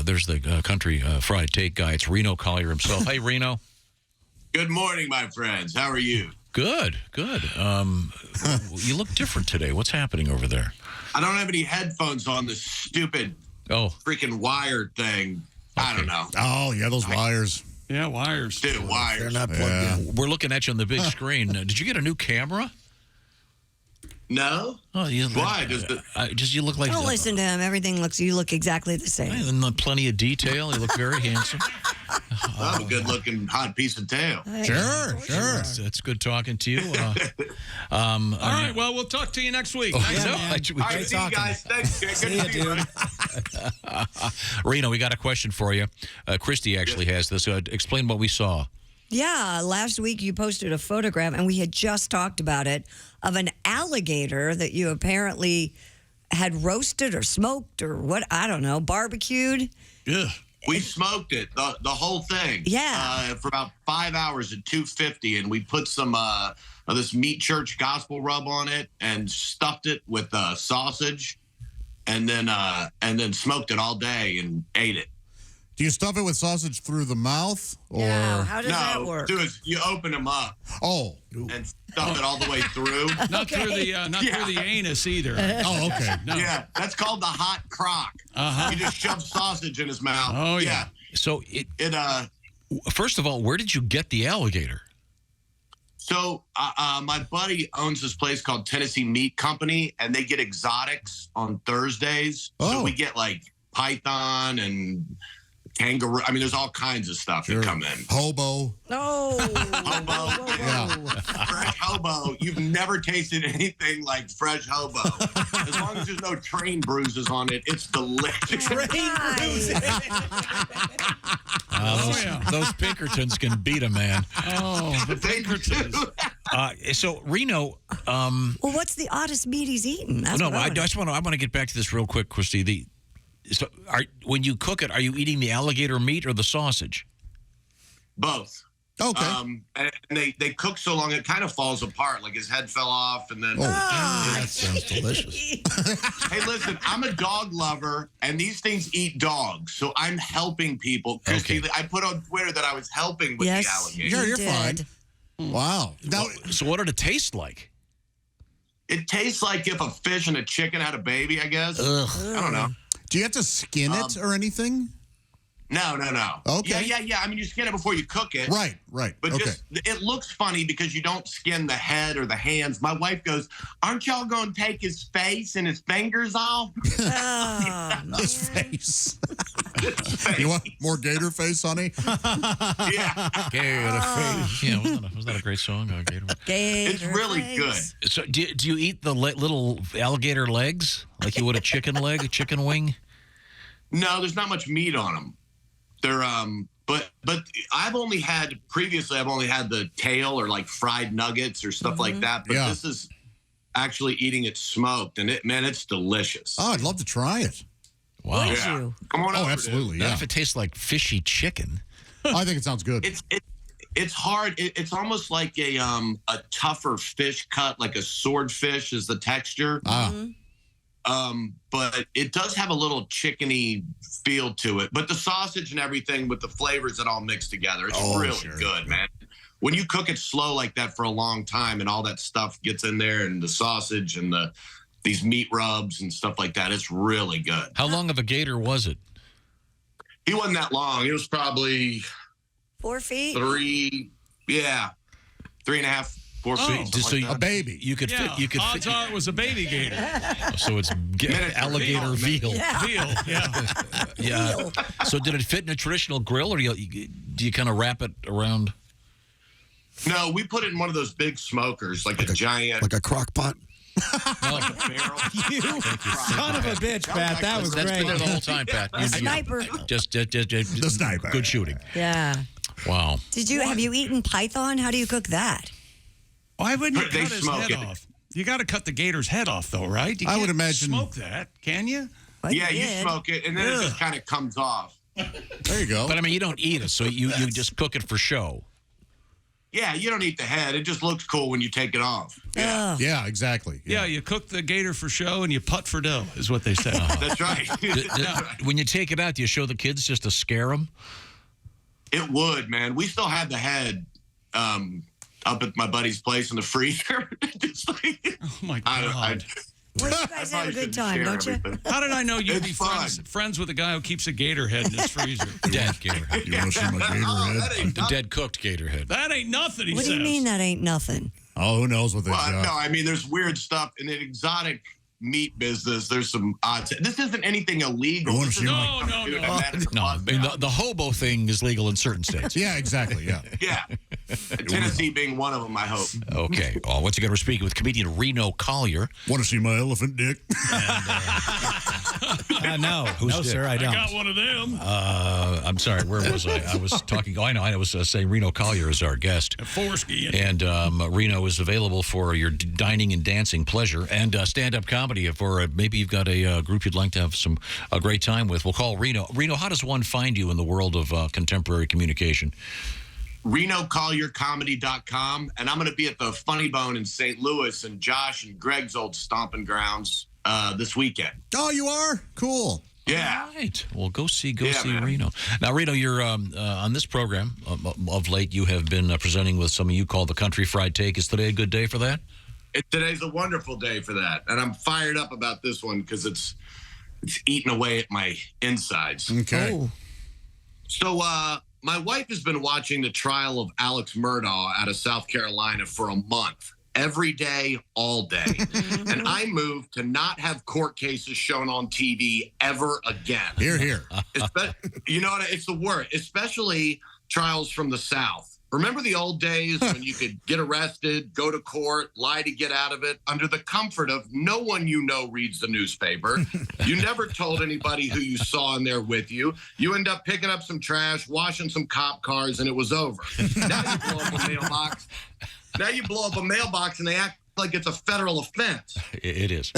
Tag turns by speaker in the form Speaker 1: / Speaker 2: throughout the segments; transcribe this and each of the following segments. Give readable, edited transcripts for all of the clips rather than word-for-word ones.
Speaker 1: there's the country fried take guy. It's Reno Collier himself. Hey, Reno.
Speaker 2: Good morning, my friends. How are you?
Speaker 1: Good. You look different today. What's happening over there?
Speaker 2: I don't have any headphones on, this stupid freaking wire thing. Okay. I don't know.
Speaker 3: Oh, yeah, those wires.
Speaker 4: Yeah, wires.
Speaker 2: Dude, wires.
Speaker 3: They're not plugged in.
Speaker 1: We're looking at you on the big screen. Did you get a new camera?
Speaker 2: No.
Speaker 1: Oh,
Speaker 2: Why?
Speaker 1: You look like...
Speaker 5: Don't listen to him. You look exactly the same.
Speaker 1: And plenty of detail. You look very handsome.
Speaker 2: I'm a good-looking hot piece of tail.
Speaker 3: Sure.
Speaker 1: It's good talking to you.
Speaker 4: All right, well, we'll talk to you next week.
Speaker 2: All right, see you guys. Thanks. Good to see you, dude.
Speaker 1: Reno, we got a question for you. Christy actually has this. Explain what we saw.
Speaker 5: Yeah, last week you posted a photograph, and we had just talked about it, of an alligator that you apparently had roasted or smoked or what, I don't know, barbecued.
Speaker 4: Yeah.
Speaker 2: We smoked it, the whole thing.
Speaker 5: Yeah.
Speaker 2: For about 5 hours at 250, and we put some of this Meat Church gospel rub on it and stuffed it with sausage, and then smoked it all day and ate it.
Speaker 3: Do you stuff it with sausage through the mouth? Or
Speaker 5: Yeah, how does that work?
Speaker 2: No, you open them up.
Speaker 3: Oh.
Speaker 2: And stuff it all the way through.
Speaker 4: Not through the anus either.
Speaker 3: Oh, okay.
Speaker 2: No. Yeah, that's called the hot crock. You just shove sausage in his mouth.
Speaker 4: Oh, yeah.
Speaker 1: So first of all, where did you get the alligator?
Speaker 2: So my buddy owns this place called Tennessee Meat Company, and they get exotics on Thursdays.
Speaker 3: Oh.
Speaker 2: So we get like python and kangaroo. I mean, there's all kinds of stuff that come in.
Speaker 3: Hobo.
Speaker 5: No.
Speaker 2: Hobo.
Speaker 3: Yeah.
Speaker 2: Fresh hobo. You've never tasted anything like fresh hobo. As long as there's no train bruises on it, it's delicious.
Speaker 1: Those Pinkertons can beat a man.
Speaker 4: Oh, the Pinkertons.
Speaker 1: So Reno.
Speaker 5: Well, what's the oddest meat he's eaten? That's
Speaker 1: I
Speaker 5: wanna-
Speaker 1: want to get back to this real quick, Christy. When you cook it, are you eating the alligator meat or the sausage?
Speaker 2: Both.
Speaker 3: Okay.
Speaker 2: And they cook so long it kind of falls apart. Like his head fell off, and then.
Speaker 3: That sounds delicious.
Speaker 2: Hey, listen, I'm a dog lover, and these things eat dogs, so I'm helping people. Christy, I put on Twitter that I was helping with the alligator.
Speaker 3: Sure, you're
Speaker 5: did.
Speaker 3: fine. Wow. Now,
Speaker 1: So what did it taste like?
Speaker 2: It tastes like if a fish and a chicken had a baby, I guess.
Speaker 1: Ugh.
Speaker 2: I don't know.
Speaker 3: do you have to skin it or anything?
Speaker 2: No.
Speaker 3: Okay.
Speaker 2: Yeah. I mean, you skin it before you cook it.
Speaker 3: Right.
Speaker 2: But
Speaker 3: okay.
Speaker 2: it looks funny because you don't skin the head or the hands. My wife goes, "Aren't y'all going to take his face and his fingers off?"
Speaker 3: His face. You want more gator face, honey?
Speaker 2: Yeah.
Speaker 1: Gator face. Yeah, was that a great song? Gator.
Speaker 2: It's really good.
Speaker 1: So do you eat the little alligator legs like you would a chicken leg, a chicken wing?
Speaker 2: No, there's not much meat on them. They're but I've only had the tail or like fried nuggets or stuff like that. But this is actually eating it smoked, and it's delicious.
Speaker 3: Oh, I'd love to try it.
Speaker 1: Wow.
Speaker 2: Yeah. Come on over.
Speaker 3: Absolutely.
Speaker 1: Not
Speaker 3: Yeah.
Speaker 1: if it tastes like fishy chicken.
Speaker 3: I think it sounds good.
Speaker 2: It's hard. It's almost like a tougher fish cut, like a swordfish is the texture. But it does have a little chickeny feel to it. But the sausage and everything with the flavors that all mix together, it's really good, man. When you cook it slow like that for a long time and all that stuff gets in there and the sausage and these meat rubs and stuff like that, it's really good.
Speaker 1: How long of a gator was it?
Speaker 2: He wasn't that long. He was probably
Speaker 5: 4 feet?
Speaker 2: 3.5, 4 feet.
Speaker 1: So
Speaker 3: a baby.
Speaker 1: You could fit. You could
Speaker 4: odds
Speaker 1: fit.
Speaker 4: are it was a baby gator.
Speaker 1: So it's alligator veal.
Speaker 4: Veal, yeah.
Speaker 1: Yeah. So did it fit in a traditional grill, or do you kind of wrap it around?
Speaker 2: No, we put it in one of those big smokers, like a giant.
Speaker 6: Like a crock pot?
Speaker 1: No.
Speaker 2: barrel.
Speaker 7: You son of a bitch, Pat. That was
Speaker 1: That's
Speaker 7: great.
Speaker 1: been there the whole time, Pat.
Speaker 5: Sniper.
Speaker 1: Just
Speaker 3: The sniper.
Speaker 1: Good shooting.
Speaker 5: Yeah.
Speaker 1: Wow.
Speaker 5: Have you eaten python? How do you cook that?
Speaker 4: Why wouldn't you
Speaker 2: They
Speaker 4: cut his
Speaker 2: smoke
Speaker 4: head
Speaker 2: it.
Speaker 4: off? You got to cut the gator's head off, though, right? You
Speaker 3: I would
Speaker 4: can't
Speaker 3: imagine-
Speaker 4: smoke that, can you?
Speaker 5: Well,
Speaker 2: Yeah, you
Speaker 5: did.
Speaker 2: smoke it, and then it just kind of comes off.
Speaker 3: There you go.
Speaker 1: But I mean, you don't eat it, so you just cook it for show.
Speaker 2: Yeah, you don't eat the head. It just looks cool when you take it off.
Speaker 5: Ugh.
Speaker 3: Yeah, exactly.
Speaker 4: Yeah, you cook the gator for show and you putt for dough, is what they say.
Speaker 2: That's right.
Speaker 1: When you take it out, do you show the kids just to scare them?
Speaker 2: It would, man. We still have the head up at my buddy's place in the freezer. Just like,
Speaker 4: Oh, my God.
Speaker 5: Well, you guys have a good time, don't you?
Speaker 4: How did I know you'd
Speaker 2: It's
Speaker 4: be
Speaker 2: fun.
Speaker 4: friends with a guy who keeps a gator head in his freezer?
Speaker 1: Dead gator head.
Speaker 3: You want to see my gator
Speaker 2: that
Speaker 3: head?
Speaker 2: ain't
Speaker 1: The dead cooked gator head.
Speaker 4: That ain't nothing, he
Speaker 5: What
Speaker 4: says.
Speaker 5: do you mean that ain't nothing?
Speaker 3: Oh, who knows what they
Speaker 2: Well,
Speaker 3: got?
Speaker 2: no, I mean, there's weird stuff in the exotic meat business. There's some odd. This isn't anything illegal.
Speaker 3: You wanna
Speaker 2: This
Speaker 3: see
Speaker 2: is
Speaker 3: my-
Speaker 2: like
Speaker 4: No,
Speaker 2: dude,
Speaker 4: no.
Speaker 2: I met at the
Speaker 1: No, I
Speaker 2: bus
Speaker 1: mean,
Speaker 2: stop.
Speaker 1: the hobo thing is legal in certain states.
Speaker 3: Yeah, exactly. Yeah.
Speaker 2: Yeah. Tennessee being one of them, I hope.
Speaker 1: Okay. Once again, we're speaking with comedian Reno Collier.
Speaker 3: Want to see my elephant dick?
Speaker 7: No,
Speaker 1: Who's
Speaker 7: no,
Speaker 1: dick?
Speaker 7: sir, I
Speaker 4: I
Speaker 7: don't.
Speaker 4: got one of them.
Speaker 1: I'm sorry, where was I? I was talking. Oh, I know. I was saying Reno Collier is our guest.
Speaker 4: Foreski.
Speaker 1: And Reno is available for your dining and dancing pleasure and stand-up comedy for maybe you've got a group you'd like to have a great time with. We'll call Reno. Reno, how does one find you in the world of contemporary communication?
Speaker 2: RenoCollierComedy.com. And I'm going to be at the Funny Bone in St. Louis and Josh and Greg's old stomping grounds this weekend.
Speaker 3: Oh, you are? Cool.
Speaker 2: Yeah.
Speaker 1: All right. Well, go see
Speaker 2: man.
Speaker 1: Reno. Now, Reno, you're on this program of late. You have been presenting with something you call the Country Fried Take. Is today a good day for that?
Speaker 2: Today's a wonderful day for that. And I'm fired up about this one because it's eating away at my insides.
Speaker 3: Okay.
Speaker 5: Oh,
Speaker 2: So my wife has been watching the trial of Alex Murdaugh out of South Carolina for a month, every day, all day. And I moved to not have court cases shown on TV ever again.
Speaker 3: Here, here.
Speaker 2: You know what? It's the word, especially trials from the South. Remember the old days when you could get arrested, go to court, lie to get out of it, under the comfort of no one you know reads the newspaper. You never told anybody who you saw in there with you. You end up picking up some trash, washing some cop cars, and it was over. Now you blow up a mailbox. Now you blow up a mailbox, and they act like it's a federal offense.
Speaker 1: It is.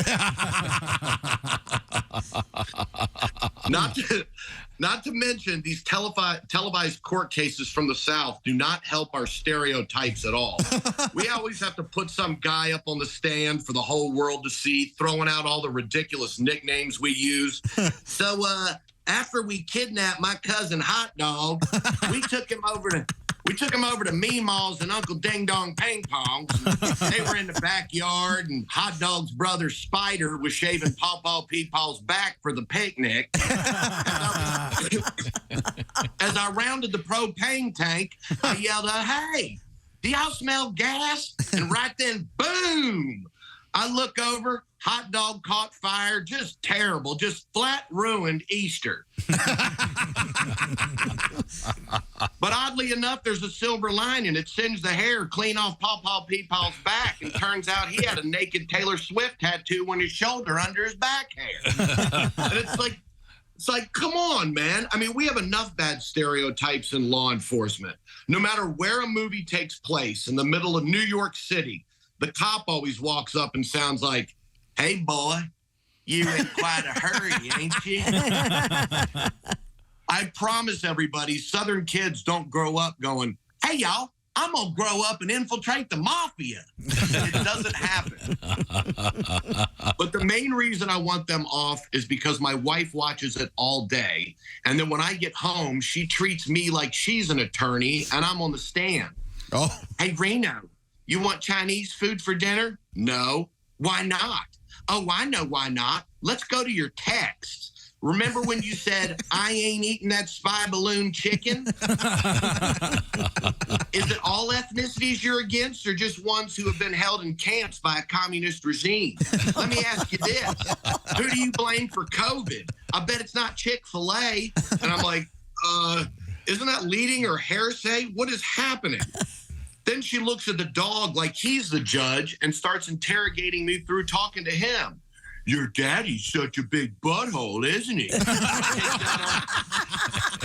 Speaker 2: Not to mention these televised court cases from the South do not help our stereotypes at all. We always have to put some guy up on the stand for the whole world to see, throwing out all the ridiculous nicknames we use. So after we kidnapped my cousin Hot Dog, we took him over to Meemaw's and Uncle Ding Dong Ping Pongs. They were in the backyard, and Hot Dog's brother Spider was shaving Paw Paw Peepaw's back for the picnic. As I rounded the propane tank, I yelled, "Hey, do y'all smell gas?" And right then, boom! I look over, Hot Dog caught fire, just terrible, just flat ruined Easter. But oddly enough, there's a silver lining. It singed the hair clean off Paw Paw Peepaw's back, and turns out he had a naked Taylor Swift tattoo on his shoulder under his back hair. And it's like, come on, man. I mean, we have enough bad stereotypes in law enforcement. No matter where a movie takes place, in the middle of New York City, the cop always walks up and sounds like, "Hey, boy, you're in quite a hurry, ain't you?" I promise everybody, Southern kids don't grow up going, "Hey, y'all, I'm going to grow up and infiltrate the mafia." It doesn't happen. But the main reason I want them off is because my wife watches it all day. And then when I get home, she treats me like she's an attorney and I'm on the stand.
Speaker 3: Oh,
Speaker 2: "Hey, Reno, you want Chinese food for dinner?" "No." "Why not?" "Oh, I know why not. Let's go to your texts. Remember when you said, 'I ain't eating that spy balloon chicken'?" Is it all ethnicities you're against, or just ones who have been held in camps by a communist regime? Let me ask you this. Who do you blame for COVID? I bet it's not Chick-fil-A. And I'm like, isn't that leading or hearsay? What is happening? Then she looks at the dog like he's the judge and starts interrogating me through talking to him. "Your daddy's such a big butthole, isn't he?"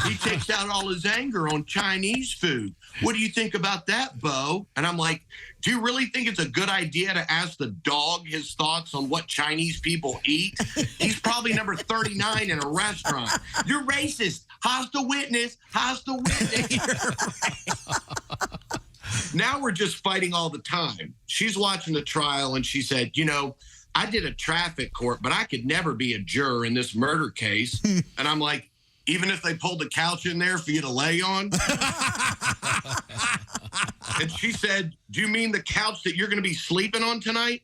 Speaker 2: He takes out all his anger on Chinese food. "What do you think about that, Bo?" And I'm like, do you really think it's a good idea to ask the dog his thoughts on what Chinese people eat? He's probably number 39 in a restaurant. "You're racist. Hostile witness. Hostile witness." Now we're just fighting all the time. She's watching the trial, and she said, you know, I did a traffic court, but I could never be a juror in this murder case. And I'm like, even if they pulled the couch in there for you to lay on? And she said, do you mean the couch that you're going to be sleeping on tonight?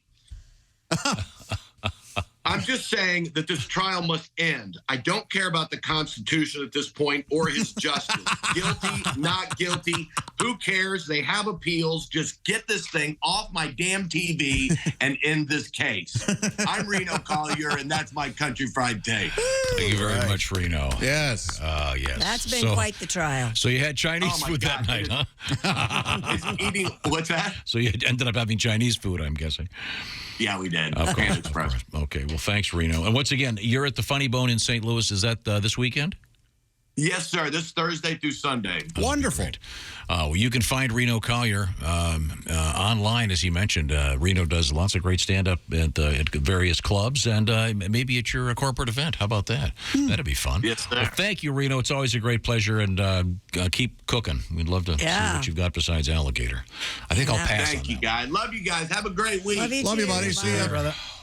Speaker 2: I'm just saying that this trial must end. I don't care about the Constitution at this point or his justice. Guilty, not guilty. Who cares? They have appeals. Just get this thing off my damn TV and end this case. I'm Reno Collier, and that's my country fried take.
Speaker 1: Thank you very much, Reno.
Speaker 3: Yes.
Speaker 1: Yes.
Speaker 5: That's been quite the trial.
Speaker 1: So you had Chinese food that night, huh?
Speaker 2: Eating, what's that?
Speaker 1: So you ended up having Chinese food, I'm guessing.
Speaker 2: Yeah, we did.
Speaker 1: Of course.
Speaker 2: Express.
Speaker 1: Okay, well, thanks, Reno. And once again, you're at the Funny Bone in St. Louis. Is that this weekend?
Speaker 2: Yes, sir. This Thursday through Sunday.
Speaker 3: Wonderful.
Speaker 1: Well, you can find Reno Collier online, as he mentioned. Reno does lots of great stand-up at various clubs and maybe at your corporate event. How about that? That'd be fun.
Speaker 2: Yes, sir.
Speaker 1: Well, thank you, Reno. It's always a great pleasure, and keep cooking. We'd love to see what you've got besides Alligator. I think I'll pass on
Speaker 2: Thank you,
Speaker 1: that.
Speaker 2: guys. Love you guys. Have a great week.
Speaker 5: Love you,
Speaker 3: Love you,
Speaker 5: too.
Speaker 3: buddy.
Speaker 5: Bye.
Speaker 3: See ya,
Speaker 7: brother.